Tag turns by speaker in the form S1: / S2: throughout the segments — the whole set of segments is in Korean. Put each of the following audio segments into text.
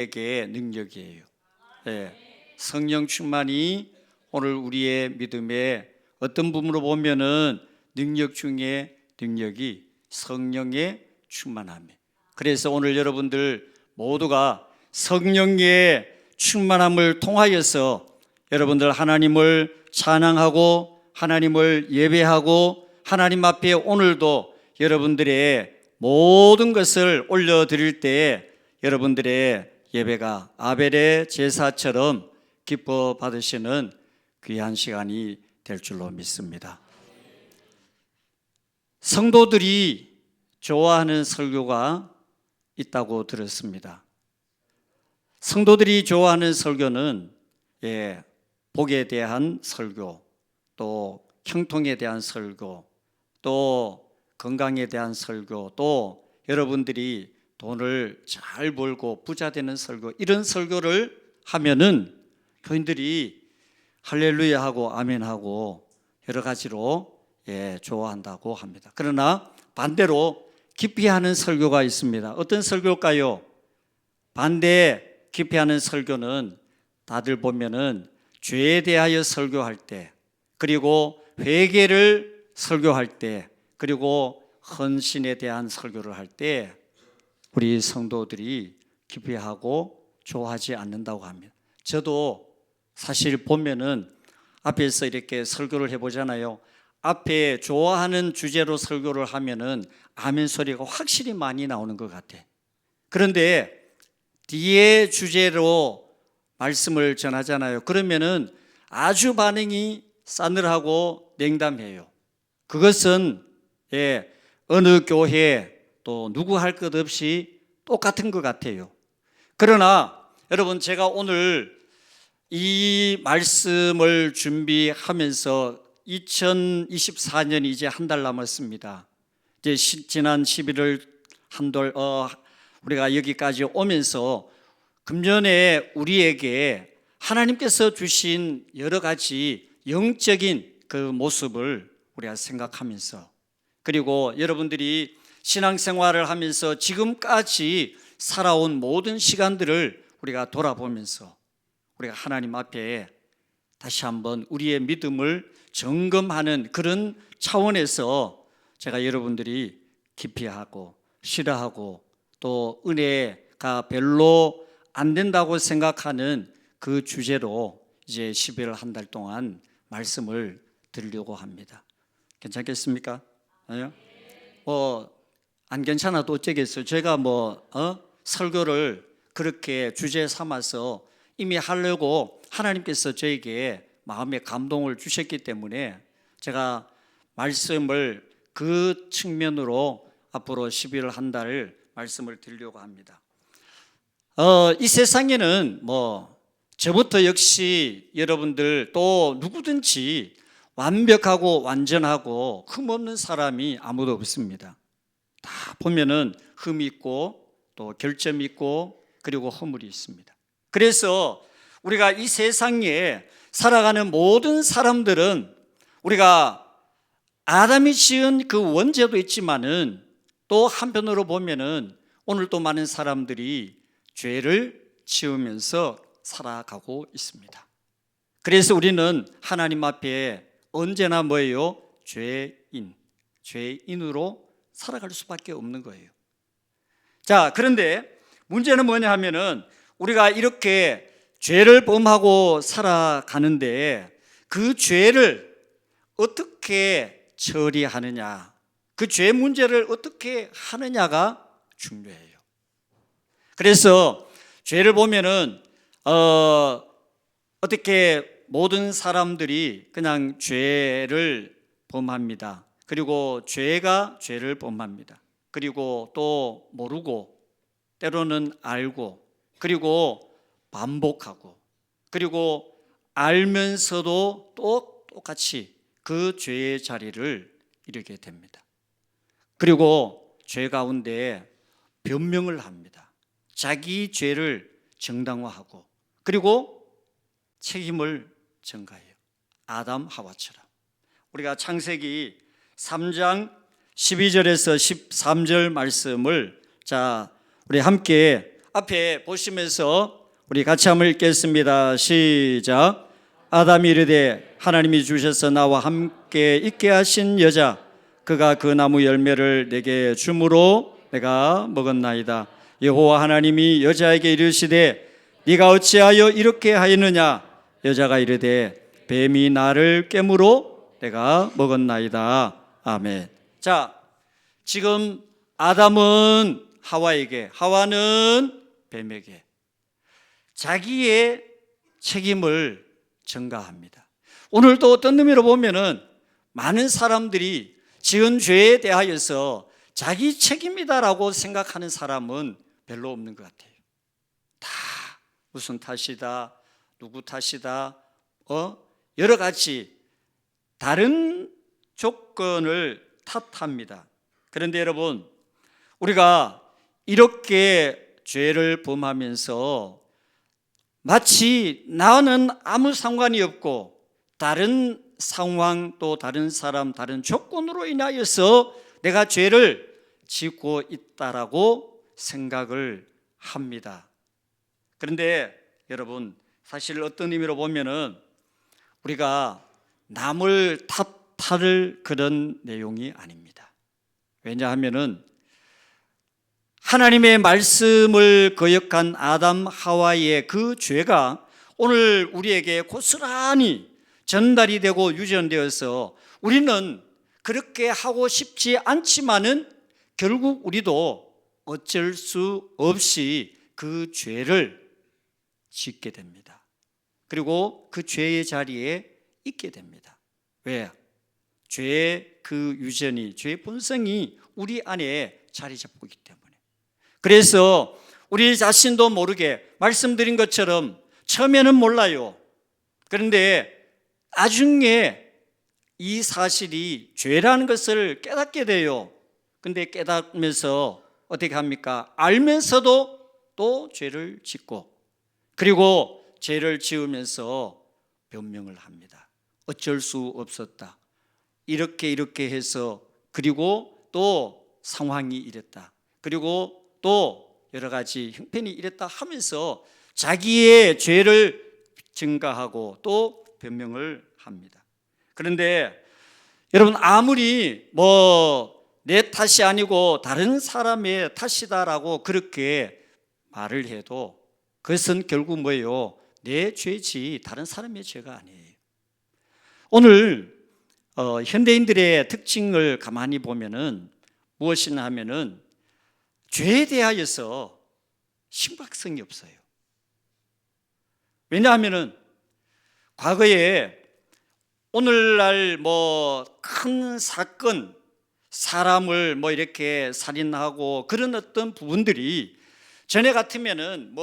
S1: 에게 능력이에요. 예. 성령 충만이 오늘 우리의 믿음의 어떤 부분으로 보면은 능력 중에 능력이 성령의 충만함이에요. 그래서 오늘 여러분들 모두가 성령의 충만함을 통하여서 여러분들 하나님을 찬양하고 하나님을 예배하고 하나님 앞에 오늘도 여러분들의 모든 것을 올려드릴 때 여러분들의 예배가 아벨의 제사처럼 기뻐 받으시는 귀한 시간이 될 줄로 믿습니다. 성도들이 좋아하는 설교가 있다고 들었습니다. 성도들이 좋아하는 설교는 복에 대한 설교, 또 형통에 대한 설교, 또 건강에 대한 설교, 또 여러분들이 돈을 잘 벌고 부자 되는 설교, 이런 설교를 하면은 교인들이 할렐루야 하고 아멘 하고 여러 가지로 좋아한다고 합니다. 그러나 반대로 기피하는 설교가 있습니다. 어떤 설교일까요? 반대 기피하는 설교는 다들 보면은 죄에 대하여 설교할 때, 그리고 회개를 설교할 때, 그리고 헌신에 대한 설교를 할 때 우리 성도들이 기피하고 좋아하지 않는다고 합니다. 저도 사실 보면은 앞에서 이렇게 설교를 해보잖아요. 앞에 좋아하는 주제로 설교를 하면은 아멘 소리가 확실히 많이 나오는 것 같아. 그런데 뒤에 주제로 말씀을 전하잖아요. 그러면은 아주 반응이 싸늘하고 냉담해요. 그것은 어느 교회 또 누구 할 것 없이 똑같은 것 같아요. 그러나 여러분, 제가 오늘 이 말씀을 준비하면서 2024년이 이제 한 달 남았습니다. 이제 지난 11월 한돌 우리가 여기까지 오면서 금년에 우리에게 하나님께서 주신 여러 가지 영적인 그 모습을 우리가 생각하면서, 그리고 여러분들이 신앙생활을 하면서 지금까지 살아온 모든 시간들을 우리가 돌아보면서 우리가 하나님 앞에 다시 한번 우리의 믿음을 점검하는 그런 차원에서 제가 여러분들이 기피하고 싫어하고 또 은혜가 별로 안 된다고 생각하는 그 주제로 이제 11월 한 달 동안 말씀을 드리려고 합니다. 괜찮겠습니까? 안 괜찮아도 어쩌겠어요. 제가 설교를 그렇게 주제 삼아서 이미 하려고 하나님께서 저에게 마음의 감동을 주셨기 때문에 제가 말씀을 그 측면으로 앞으로 11월 한 달 말씀을 드리려고 합니다. 이 세상에는 저부터 역시 여러분들 또 누구든지 완벽하고 완전하고 흠없는 사람이 아무도 없습니다. 다 보면은 흠이 있고 또 결점이 있고 그리고 허물이 있습니다. 그래서 우리가 이 세상에 살아가는 모든 사람들은 우리가 아담이 지은 그 원죄도 있지만은 또 한편으로 보면은 오늘 또 많은 사람들이 죄를 지으면서 살아가고 있습니다. 그래서 우리는 하나님 앞에 언제나 뭐예요? 죄인으로 살아갈 수밖에 없는 거예요. 자, 그런데 문제는 뭐냐 하면은 우리가 이렇게 죄를 범하고 살아가는데 그 죄를 어떻게 처리하느냐, 그 죄 문제를 어떻게 하느냐가 중요해요. 그래서 죄를 보면은 어떻게 모든 사람들이 그냥 죄를 범합니다. 그리고 죄가 죄를 범합니다. 그리고 또 모르고 때로는 알고 그리고 반복하고 그리고 알면서도 또 똑같이 그 죄의 자리를 이루게 됩니다. 그리고 죄 가운데 변명을 합니다. 자기 죄를 정당화하고 그리고 책임을 전가해요. 아담 하와처럼. 우리가 창세기 3장 12절에서 13절 말씀을 우리 함께 앞에 보시면서 우리 같이 한번 읽겠습니다. 시작. 아담이 이르되 하나님이 주셔서 나와 함께 있게 하신 여자 그가 그 나무 열매를 내게 주므로 내가 먹었나이다. 여호와 하나님이 여자에게 이르시되 네가 어찌하여 이렇게 하였느냐. 여자가 이르되 뱀이 나를 깨므로 내가 먹었나이다. 아멘. 자, 지금 아담은 하와에게, 하와는 뱀에게 자기의 책임을 전가합니다. 오늘도 어떤 의미로 보면은 많은 사람들이 지은 죄에 대하여서 자기 책임이다라고 생각하는 사람은 별로 없는 것 같아요. 다 무슨 탓이다, 누구 탓이다, 여러 가지 다른 조건을 탓합니다. 그런데 여러분, 우리가 이렇게 죄를 범하면서 마치 나는 아무 상관이 없고 다른 상황 또 다른 사람 다른 조건으로 인하여서 내가 죄를 짓고 있다라고 생각을 합니다. 그런데 여러분, 사실 어떤 의미로 보면은 우리가 남을 탓할 그런 내용이 아닙니다. 왜냐하면은 하나님의 말씀을 거역한 아담 하와의 그 죄가 오늘 우리에게 고스란히 전달이 되고 유전되어서 우리는 그렇게 하고 싶지 않지만은 결국 우리도 어쩔 수 없이 그 죄를 짓게 됩니다. 그리고 그 죄의 자리에 있게 됩니다. 왜? 죄의 그 유전이, 죄의 본성이 우리 안에 자리 잡고 있기 때문에. 그래서 우리 자신도 모르게 말씀드린 것처럼 처음에는 몰라요. 그런데 나중에 이 사실이 죄라는 것을 깨닫게 돼요. 근데 깨닫면서 어떻게 합니까? 알면서도 또 죄를 짓고, 그리고 죄를 지으면서 변명을 합니다. 어쩔 수 없었다. 이렇게 해서, 그리고 또 상황이 이랬다. 그리고 또 여러 가지 형편이 이랬다 하면서 자기의 죄를 증가하고 또 변명을 합니다. 그런데 여러분, 아무리 내 탓이 아니고 다른 사람의 탓이다라고 그렇게 말을 해도 그것은 결국 뭐예요? 내 죄지 다른 사람의 죄가 아니에요. 오늘 현대인들의 특징을 가만히 보면은 무엇이냐 하면은 죄에 대하여서 심각성이 없어요. 왜냐하면은 과거에 오늘날 큰 사건, 사람을 이렇게 살인하고 그런 어떤 부분들이 전에 같으면은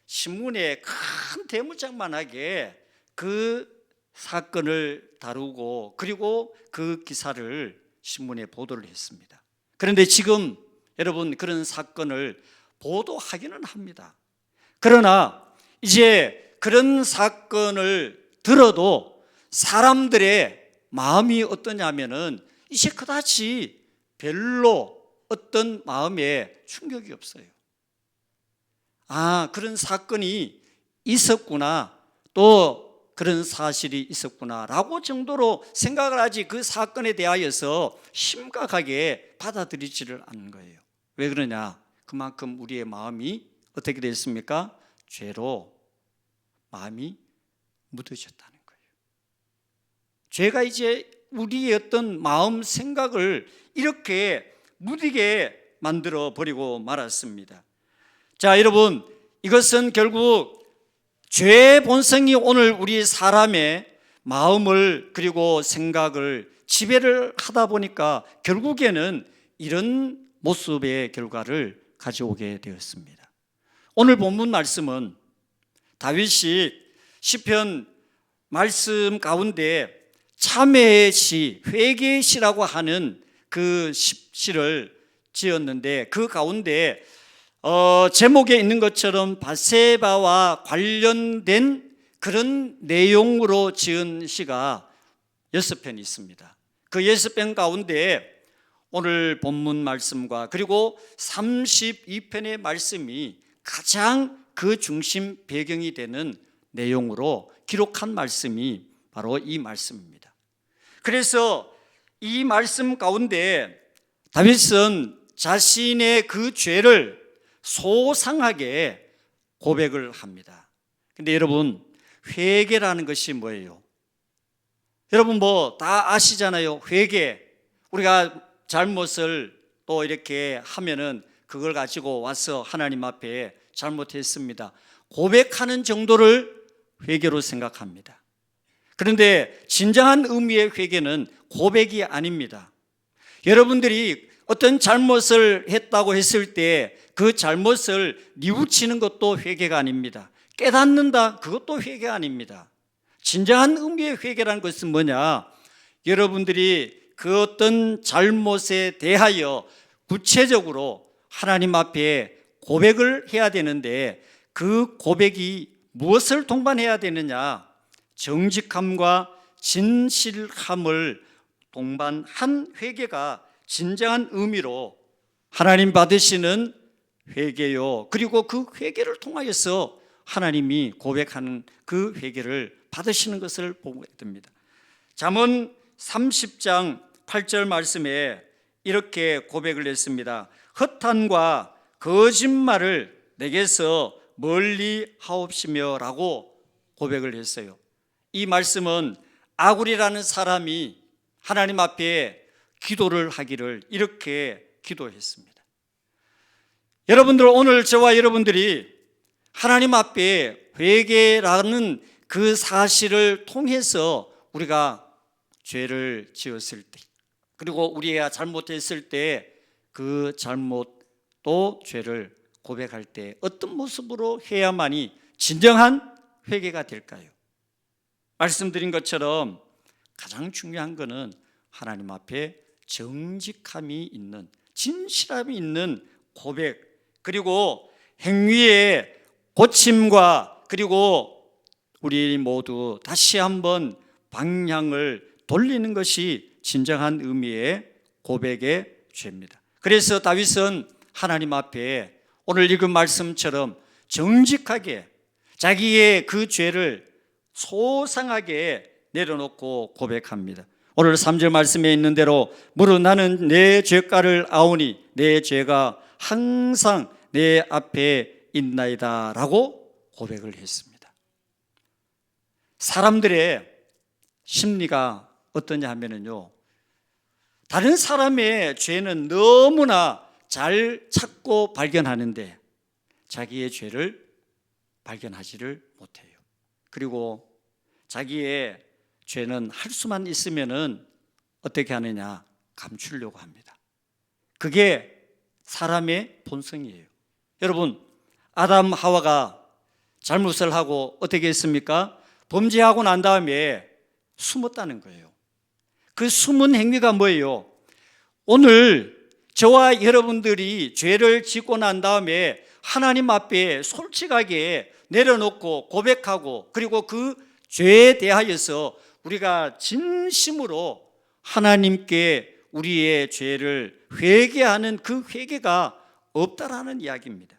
S1: 신문에 큰 대문짝만하게 그 사건을 다루고 그리고 그 기사를 신문에 보도를 했습니다. 그런데 지금 여러분, 그런 사건을 보도하기는 합니다. 그러나 이제 그런 사건을 들어도 사람들의 마음이 어떠냐면은 이제 그다지 별로 어떤 마음에 충격이 없어요. 아, 그런 사건이 있었구나, 또 그런 사실이 있었구나 라고 정도로 생각을 하지 그 사건에 대하여서 심각하게 받아들이지를 않는 거예요. 왜 그러냐? 그만큼 우리의 마음이 어떻게 됐습니까? 죄로 마음이 묻어졌다는 거예요. 죄가 이제 우리의 어떤 마음 생각을 이렇게 무디게 만들어 버리고 말았습니다. 자, 여러분, 이것은 결국 죄의 본성이 오늘 우리 사람의 마음을 그리고 생각을 지배를 하다 보니까 결국에는 이런 모습의 결과를 가져오게 되었습니다. 오늘 본문 말씀은 다윗이 시편 말씀 가운데 참회의 시, 회개의 시라고 하는 그 시를 지었는데 그 가운데 제목에 있는 것처럼 밧세바와 관련된 그런 내용으로 지은 시가 6편이 있습니다. 그 6편 가운데 오늘 본문 말씀과 그리고 32편의 말씀이 가장 그 중심 배경이 되는 내용으로 기록한 말씀이 바로 이 말씀입니다. 그래서 이 말씀 가운데 다윗은 자신의 그 죄를 소상하게 고백을 합니다. 근데 여러분, 회개라는 것이 뭐예요? 여러분 뭐 다 아시잖아요. 회개. 우리가 잘못을 또 이렇게 하면은 그걸 가지고 와서 하나님 앞에 잘못했습니다, 고백하는 정도를 회개로 생각합니다. 그런데 진정한 의미의 회개는 고백이 아닙니다. 여러분들이 어떤 잘못을 했다고 했을 때 그 잘못을 뉘우치는 것도 회개가 아닙니다. 깨닫는다, 그것도 회개가 아닙니다. 진정한 의미의 회개라는 것은 뭐냐? 여러분들이 그 어떤 잘못에 대하여 구체적으로 하나님 앞에 고백을 해야 되는데, 그 고백이 무엇을 동반해야 되느냐? 정직함과 진실함을 동반한 회개가 진정한 의미로 하나님 받으시는 회개요. 그리고 그 회개를 통하여서 하나님이 고백하는 그 회개를 받으시는 것을 보게 됩니다. 잠언 30장 8절 말씀에 이렇게 고백을 했습니다. 허탄과 거짓말을 내게서 멀리 하옵시며 라고 고백을 했어요. 이 말씀은 아굴이라는 사람이 하나님 앞에 기도를 하기를 이렇게 기도했습니다. 여러분들, 오늘 저와 여러분들이 하나님 앞에 회개라는 그 사실을 통해서 우리가 죄를 지었을 때, 그리고 우리가 잘못했을 때 그 잘못 또 죄를 고백할 때 어떤 모습으로 해야만이 진정한 회개가 될까요? 말씀드린 것처럼 가장 중요한 것은 하나님 앞에 정직함이 있는, 진실함이 있는 고백, 그리고 행위의 고침과, 그리고 우리 모두 다시 한번 방향을 돌리는 것이 진정한 의미의 고백의 죄입니다. 그래서 다윗은 하나님 앞에 오늘 읽은 말씀처럼 정직하게 자기의 그 죄를 소상하게 내려놓고 고백합니다. 오늘 3절 말씀에 있는 대로 무릇 나는 내 죄가를 아오니 내 죄가 항상 내 앞에 있나이다 라고 고백을 했습니다. 사람들의 심리가 어떠냐 하면요, 다른 사람의 죄는 너무나 잘 찾고 발견하는데 자기의 죄를 발견하지를 못해요. 그리고 자기의 죄는 할 수만 있으면은 어떻게 하느냐? 감추려고 합니다. 그게 사람의 본성이에요. 여러분, 아담 하와가 잘못을 하고 어떻게 했습니까? 범죄하고 난 다음에 숨었다는 거예요. 그 숨은 행위가 뭐예요? 오늘 저와 여러분들이 죄를 짓고 난 다음에 하나님 앞에 솔직하게 내려놓고 고백하고, 그리고 그 죄에 대하여서 우리가 진심으로 하나님께 우리의 죄를 회개하는 그 회개가 없다라는 이야기입니다.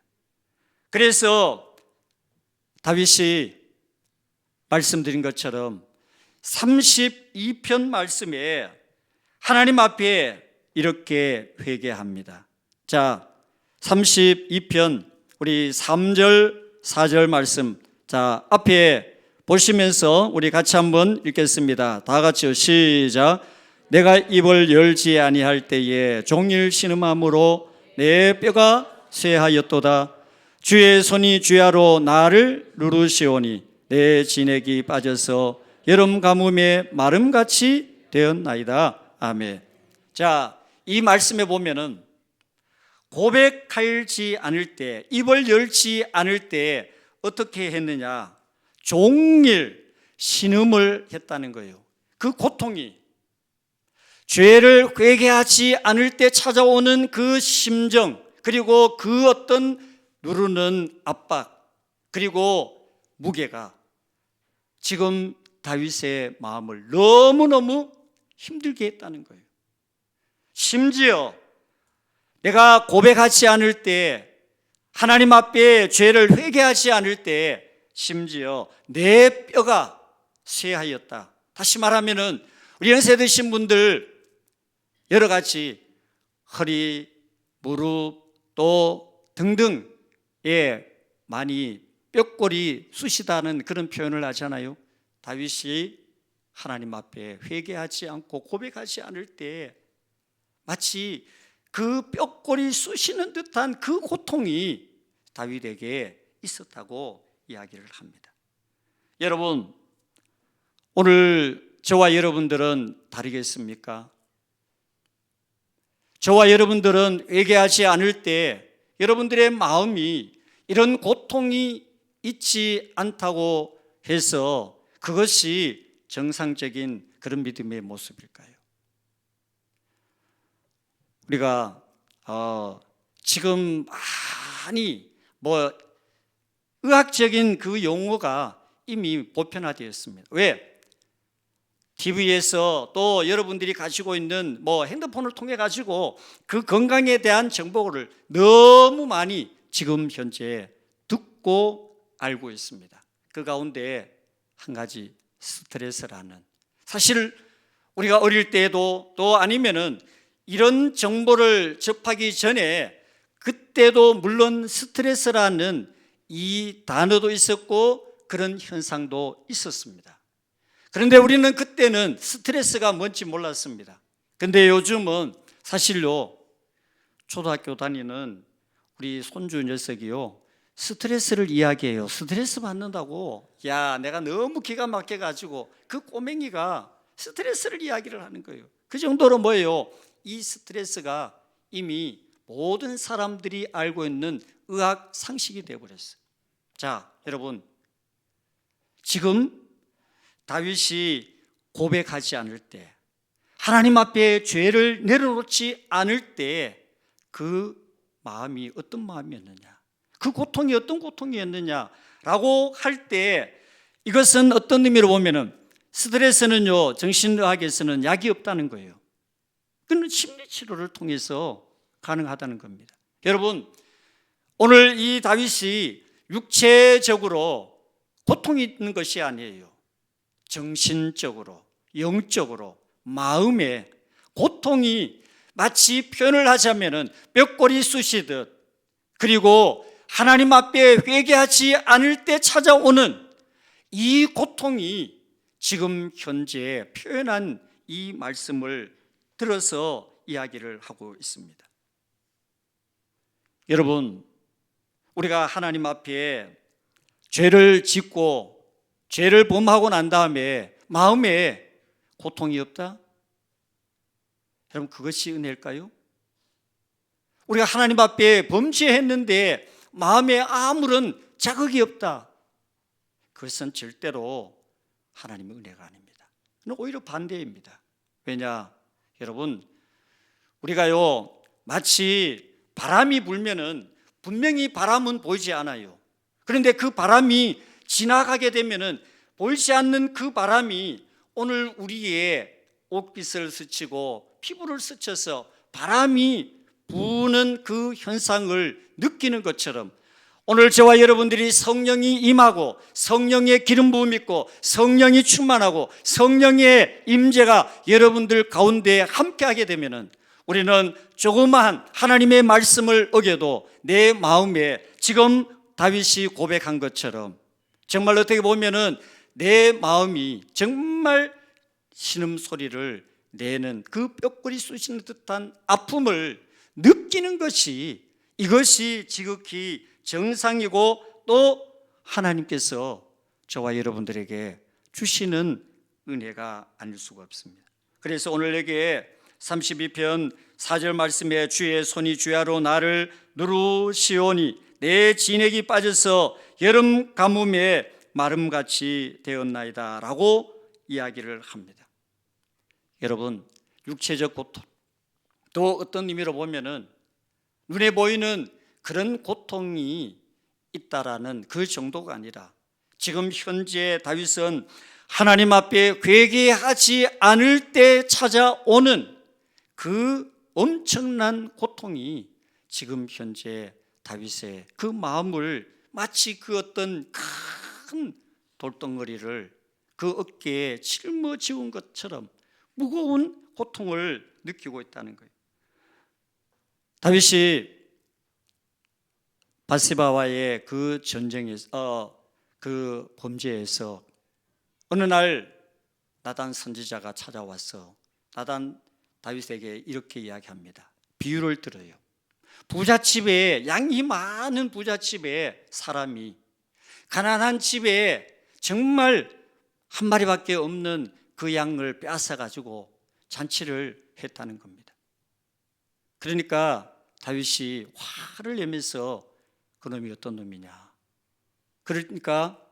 S1: 그래서 다윗이 말씀드린 것처럼 32편 말씀에 하나님 앞에 이렇게 회개합니다. 자, 32편 우리 3절 4절 말씀, 자 앞에 보시면서 우리 같이 한번 읽겠습니다. 다 같이요. 시작. 내가 입을 열지 아니할 때에 종일 신음함으로 내 뼈가 쇠하였도다. 주의 손이 주야로 나를 누르시오니 내 진액이 빠져서 여름 가뭄에 마름같이 되었나이다. 아멘. 자, 이 말씀에 보면은 고백하지 않을 때, 입을 열지 않을 때 어떻게 했느냐? 종일 신음을 했다는 거예요. 그 고통이, 죄를 회개하지 않을 때 찾아오는 그 심정, 그리고 그 어떤 누르는 압박, 그리고 무게가 지금 다윗의 마음을 너무너무 힘들게 했다는 거예요. 심지어 내가 고백하지 않을 때 하나님 앞에 죄를 회개하지 않을 때 심지어 내 뼈가 쇠하였다. 다시 말하면은 우리 연세 드신 분들 여러 가지 허리, 무릎 또 등등에 많이 뼈골이 쑤시다는 그런 표현을 하잖아요. 다윗이 하나님 앞에 회개하지 않고 고백하지 않을 때 마치 그 뼈골이 쑤시는 듯한 그 고통이 다윗에게 있었다고 이야기를 합니다. 여러분, 오늘 저와 여러분들은 다르겠습니까? 저와 여러분들은 회개하지 않을 때 여러분들의 마음이 이런 고통이 있지 않다고 해서 그것이 정상적인 그런 믿음의 모습일까요? 우리가 지금 많이 의학적인 그 용어가 이미 보편화되었습니다. 왜? TV에서 또 여러분들이 가지고 있는 핸드폰을 통해 가지고 그 건강에 대한 정보를 너무 많이 지금 현재 듣고 알고 있습니다. 그 가운데 한 가지 스트레스라는, 사실 우리가 어릴 때도 또 아니면은 이런 정보를 접하기 전에 그때도 물론 스트레스라는 이 단어도 있었고 그런 현상도 있었습니다. 그런데 우리는 그때는 스트레스가 뭔지 몰랐습니다. 그런데 요즘은 사실요, 초등학교 다니는 우리 손주 녀석이요, 스트레스를 이야기해요. 스트레스 받는다고. 야, 내가 너무 기가 막혀가지고 그 꼬맹이가 스트레스를 이야기를 하는 거예요. 그 정도로 뭐예요? 이 스트레스가 이미 모든 사람들이 알고 있는 의학 상식이 되어버렸어요. 자, 여러분, 지금 다윗이 고백하지 않을 때, 하나님 앞에 죄를 내려놓지 않을 때 그 마음이 어떤 마음이었느냐, 그 고통이 어떤 고통이었느냐라고 할 때, 이것은 어떤 의미로 보면은 스트레스는요, 정신의학에서는 약이 없다는 거예요. 그건 심리치료를 통해서 가능하다는 겁니다. 여러분, 오늘 이 다윗이 육체적으로 고통이 있는 것이 아니에요. 정신적으로, 영적으로, 마음에 고통이 마치 표현을 하자면은 뼈골이 쑤시듯, 그리고 하나님 앞에 회개하지 않을 때 찾아오는 이 고통이 지금 현재 표현한 이 말씀을 들어서 이야기를 하고 있습니다. 여러분, 우리가 하나님 앞에 죄를 짓고 죄를 범하고 난 다음에 마음에 고통이 없다? 여러분, 그것이 은혜일까요? 우리가 하나님 앞에 범죄했는데 마음에 아무런 자극이 없다, 그것은 절대로 하나님의 은혜가 아닙니다. 오히려 반대입니다. 왜냐? 여러분, 우리가요, 마치 바람이 불면은 분명히 바람은 보이지 않아요. 그런데 그 바람이 지나가게 되면은 보이지 않는 그 바람이 오늘 우리의 옷깃을 스치고 피부를 스쳐서 바람이 부는 그 현상을 느끼는 것처럼, 오늘 저와 여러분들이 성령이 임하고 성령의 기름 부음 있고 성령이 충만하고 성령의 임재가 여러분들 가운데 함께하게 되면은 우리는 조그마한 하나님의 말씀을 어겨도 내 마음에 지금 다윗이 고백한 것처럼 정말 어떻게 보면은 내 마음이 정말 신음소리를 내는 그 뼈골이 쑤시는 듯한 아픔을 느끼는 것이, 이것이 지극히 정상이고 또 하나님께서 저와 여러분들에게 주시는 은혜가 아닐 수가 없습니다. 그래서 오늘 여기에 32편 4절 말씀에 주의 손이 주야로 나를 누르시오니 내 진액이 빠져서 여름 가뭄에 마름같이 되었나이다 라고 이야기를 합니다. 여러분, 육체적 고통, 또 어떤 의미로 보면은 눈에 보이는 그런 고통이 있다라는 그 정도가 아니라 지금 현재 다윗은 하나님 앞에 회개하지 않을 때 찾아오는 그 엄청난 고통이 지금 현재 다윗의 그 마음을 마치 그 어떤 큰 돌덩어리를 그 어깨에 짊어지운 것처럼 무거운 고통을 느끼고 있다는 거예요. 다윗이 바세바와의 그 전쟁에서 그 범죄에서 어느 날 나단 선지자가 찾아와서 나단 다윗에게 이렇게 이야기합니다. 비유를 들어요. 부잣집에, 양이 많은 부잣집에 사람이 가난한 집에 정말 한 마리밖에 없는 그 양을 빼앗아 가지고 잔치를 했다는 겁니다. 그러니까 다윗이 화를 내면서 그놈이 어떤 놈이냐, 그러니까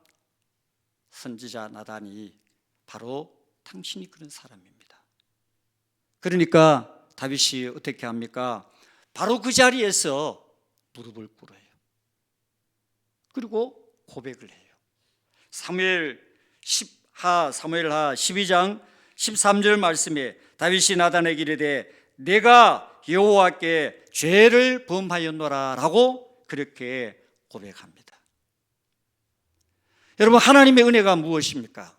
S1: 선지자 나단이 바로 당신이 그런 사람입니다. 그러니까 다윗이 어떻게 합니까? 바로 그 자리에서 무릎을 꿇어요. 그리고 고백을 해요. 사무엘하 12장 13절 말씀에 다윗이 나단에게 이르되 내가 여호와께 죄를 범하였노라 라고 그렇게 고백합니다. 여러분, 하나님의 은혜가 무엇입니까?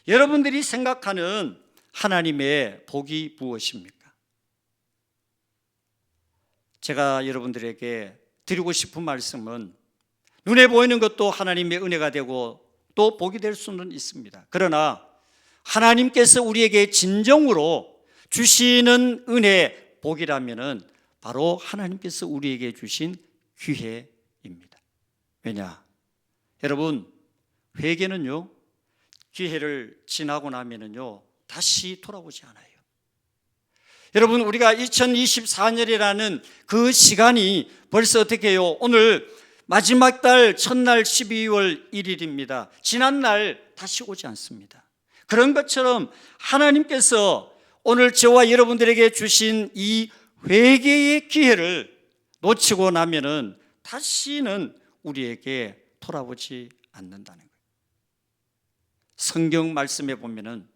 S1: 여러분들이 생각하는 하나님의 복이 무엇입니까? 제가 여러분들에게 드리고 싶은 말씀은 눈에 보이는 것도 하나님의 은혜가 되고 또 복이 될 수는 있습니다. 그러나 하나님께서 우리에게 진정으로 주시는 은혜, 복이라면은 바로 하나님께서 우리에게 주신 기회입니다. 왜냐? 여러분, 회개는요, 기회를 지나고 나면은요, 다시 돌아오지 않아요. 여러분, 우리가 2024년이라는 그 시간이 벌써 어떻게 해요? 오늘 마지막 달 첫날 12월 1일입니다. 지난 날 다시 오지 않습니다. 그런 것처럼 하나님께서 오늘 저와 여러분들에게 주신 이 회개의 기회를 놓치고 나면은 다시는 우리에게 돌아오지 않는다는 거예요. 성경 말씀에 보면은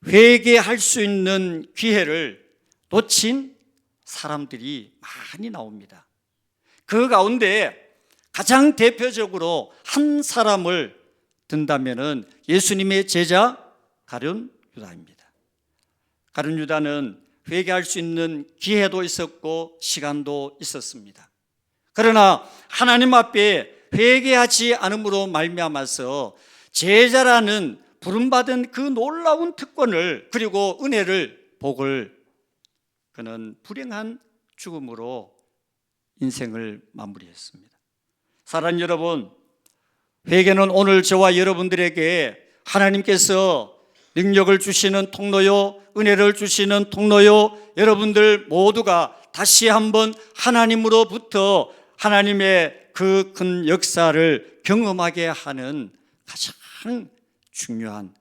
S1: 회개할 수 있는 기회를 놓친 사람들이 많이 나옵니다. 그 가운데 가장 대표적으로 한 사람을 든다면은 예수님의 제자 가룟 유다입니다. 가룟 유다는 회개할 수 있는 기회도 있었고 시간도 있었습니다. 그러나 하나님 앞에 회개하지 않음으로 말미암아서 제자라는 부름받은 그 놀라운 특권을, 그리고 은혜를, 복을 그는 불행한 죽음으로 인생을 마무리했습니다. 사랑하는 여러분, 회개는 오늘 저와 여러분들에게 하나님께서 능력을 주시는 통로요, 은혜를 주시는 통로요, 여러분들 모두가 다시 한번 하나님으로부터 하나님의 그 큰 역사를 경험하게 하는 가장 중요한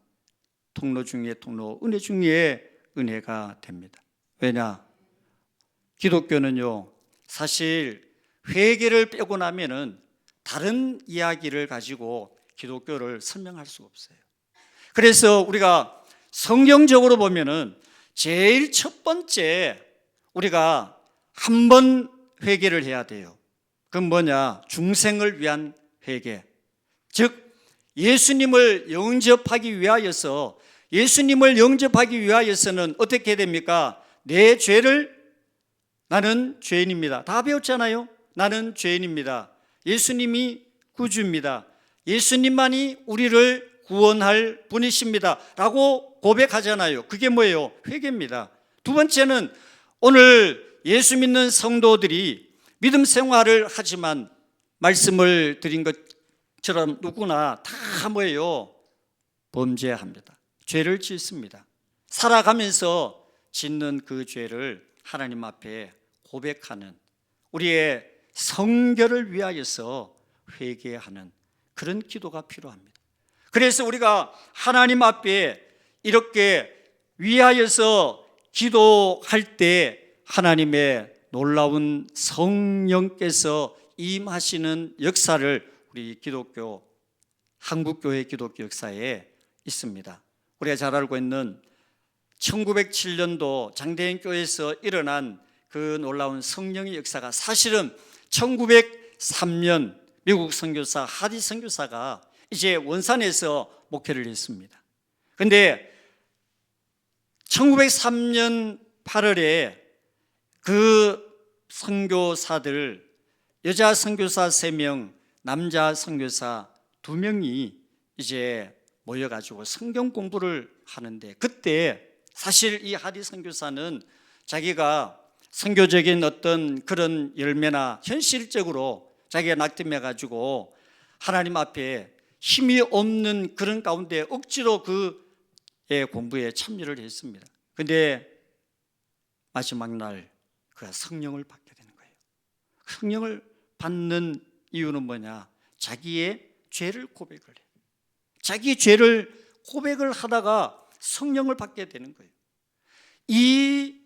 S1: 통로 중에 통로, 은혜 중에 은혜가 됩니다. 왜냐? 기독교는요, 사실 회개를 빼고 나면은 다른 이야기를 가지고 기독교를 설명할 수가 없어요. 그래서 우리가 성경적으로 보면은 제일 첫 번째 우리가 한 번 회개를 해야 돼요. 그건 뭐냐? 중생을 위한 회개. 즉 예수님을 영접하기 위하여서, 예수님을 영접하기 위하여서는 어떻게 됩니까? 내 죄를, 나는 죄인입니다. 다 배웠잖아요. 나는 죄인입니다. 예수님이 구주입니다. 예수님만이 우리를 구원할 분이십니다 라고 고백하잖아요. 그게 뭐예요? 회개입니다. 두 번째는 오늘 예수 믿는 성도들이 믿음 생활을 하지만 말씀을 드린 것처럼 누구나 다 뭐예요? 범죄합니다. 죄를 짓습니다. 살아가면서 짓는 그 죄를 하나님 앞에 고백하는, 우리의 성결을 위하여서 회개하는 그런 기도가 필요합니다. 그래서 우리가 하나님 앞에 이렇게 위하여서 기도할 때 하나님의 놀라운 성령께서 임하시는 역사를 우리 기독교, 한국교회 기독교 역사에 있습니다. 우리가 잘 알고 있는 1907년도 장대인 교회에서 일어난 그 놀라운 성령의 역사가 사실은 1903년 미국 선교사 하디 선교사가 이제 원산에서 목회를 했습니다. 그런데 1903년 8월에 그 선교사들, 여자 선교사 3명, 남자 선교사 2명이 이제 모여가지고 성경 공부를 하는데, 그때 사실 이 하디 선교사는 자기가 선교적인 어떤 그런 열매나 현실적으로 자기가 낙심해가지고 하나님 앞에 힘이 없는 그런 가운데 억지로 그의 공부에 참여를 했습니다. 그런데 마지막 날 그가 성령을 받게 되는 거예요. 성령을 받는 이유는 뭐냐? 자기의 죄를 고백을 해요. 자기 죄를 고백을 하다가 성령을 받게 되는 거예요. 이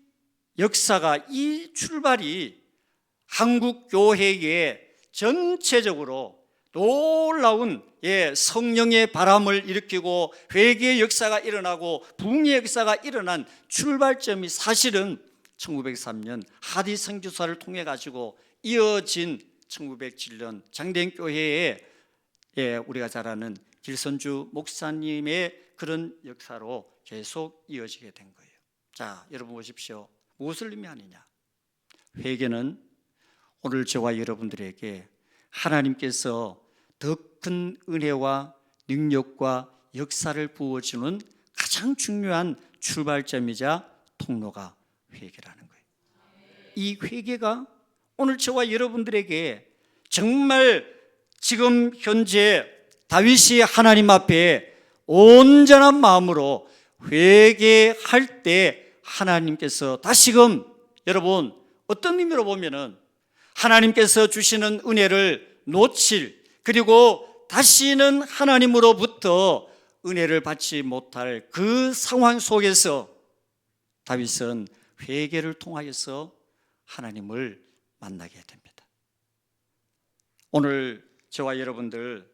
S1: 역사가, 이 출발이 한국 교회에 전체적으로 놀라운 성령의 바람을 일으키고 회개의 역사가 일어나고 부흥의 역사가 일어난 출발점이 사실은 1903년 하디 선교사를 통해 가지고 이어진 1907년 장대인 교회에 우리가 잘 아는 길선주 목사님의 그런 역사로 계속 이어지게 된 거예요. 자, 여러분 보십시오. 무엇을 의미하느냐? 회개는 오늘 저와 여러분들에게 하나님께서 더 큰 은혜와 능력과 역사를 부어주는 가장 중요한 출발점이자 통로가 회개라는 거예요. 이 회개가 오늘 저와 여러분들에게 정말 지금 현재 다윗이 하나님 앞에 온전한 마음으로 회개할 때 하나님께서 다시금, 여러분, 어떤 의미로 보면은 하나님께서 주시는 은혜를 놓칠, 그리고 다시는 하나님으로부터 은혜를 받지 못할 그 상황 속에서 다윗은 회개를 통하여서 하나님을 만나게 됩니다. 오늘 저와 여러분들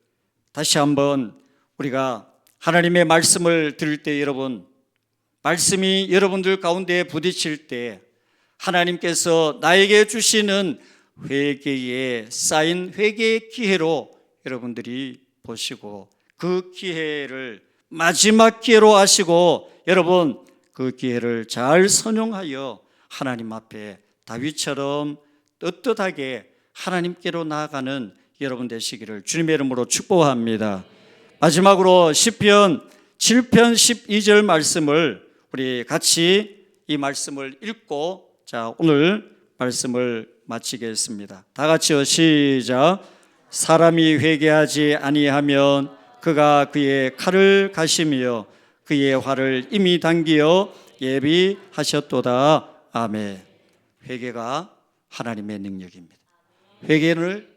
S1: 다시 한번 우리가 하나님의 말씀을 들을 때, 여러분, 말씀이 여러분들 가운데 부딪힐 때 하나님께서 나에게 주시는 회개에 쌓인 회개의 기회로 여러분들이 보시고 그 기회를 마지막 기회로 하시고 여러분 그 기회를 잘 선용하여 하나님 앞에 다윗처럼 떳떳하게 하나님께로 나아가는 여러분 되시기를 주님의 이름으로 축복합니다. 마지막으로 시편 7편 12절 말씀을 우리 같이 이 말씀을 읽고 자 오늘 말씀을 마치겠습니다. 다 같이요. 시작. 사람이 회개하지 아니하면 그가 그의 칼을 가시며 그의 활을 이미 당기어 예비하셨도다. 아멘. 회개가 하나님의 능력입니다. 회개를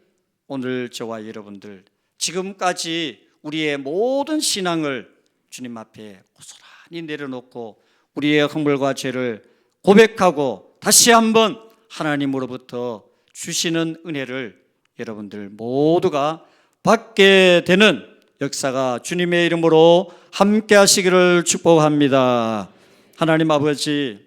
S1: 오늘 저와 여러분들 지금까지 우리의 모든 신앙을 주님 앞에 고스란히 내려놓고 우리의 허물과 죄를 고백하고 다시 한번 하나님으로부터 주시는 은혜를 여러분들 모두가 받게 되는 역사가 주님의 이름으로 함께 하시기를 축복합니다. 하나님 아버지,